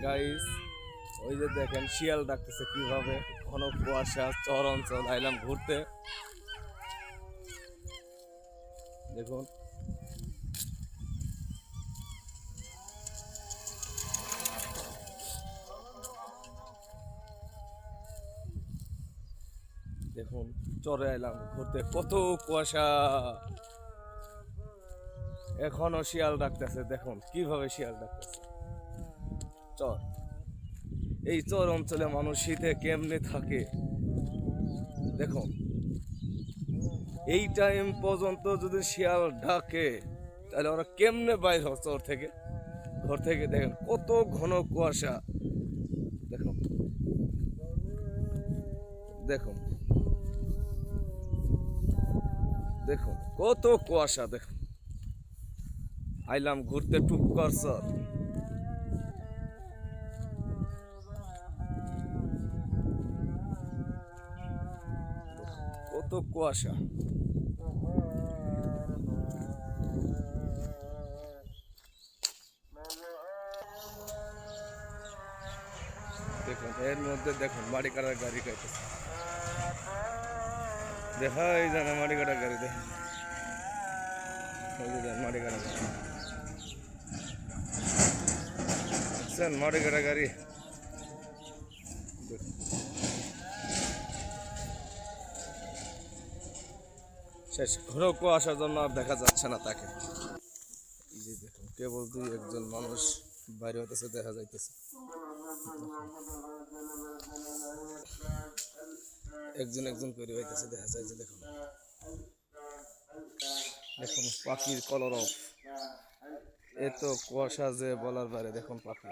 Guys, ওই যে দেখেন শিয়াল ডাকতেছে কিভাবে, ঘন কুয়াশা, চর অঞ্চল আইলাম ঘুরতে। দেখুন দেখুন চরে আইলাম ঘুরতে, কত কুয়াশা। এখনো শিয়াল ডাকতেছে, দেখুন কিভাবে শিয়াল ডাকতেছে। চর, এই চর অঞ্চলে মানুষ শীতে কেমনে থাকে দেখুন। এই টাইম পর্যন্ত যদি শিয়াল ডাকে তাহলে ওরা কেমনে বাইর হয় চর থেকে, ঘর থেকে। দেখেন কত ঘন কুয়াশা, দেখুন দেখুন দেখুন কত কুয়াশা। দেখুন আইলাম ঘুরতে টুপকর চর। কত কুয়াশা, দেখুন এর মধ্যে দেখুন মাটি কাটার গাড়ি কাটতেছে। দেখা এই জানা মাটি কাটার গাড়ি, দেখুন মাটি কাটার গাড়ি, দেখছেন মাটি কাটার গাড়ি। শেষ, ঘন কুয়াশার জন্য আর দেখা যাচ্ছে না তাকে। জি দেখুন কেবল দুই একজন মানুষ বাইরে হতেছে, দেখা যাইতেছে। একজন একজন করে হইতেছে, দেখা যায় যে দেখুন দেখুন পাখির কলরব, এত কুয়াশা যে বলার বাইরে। দেখুন পাখি।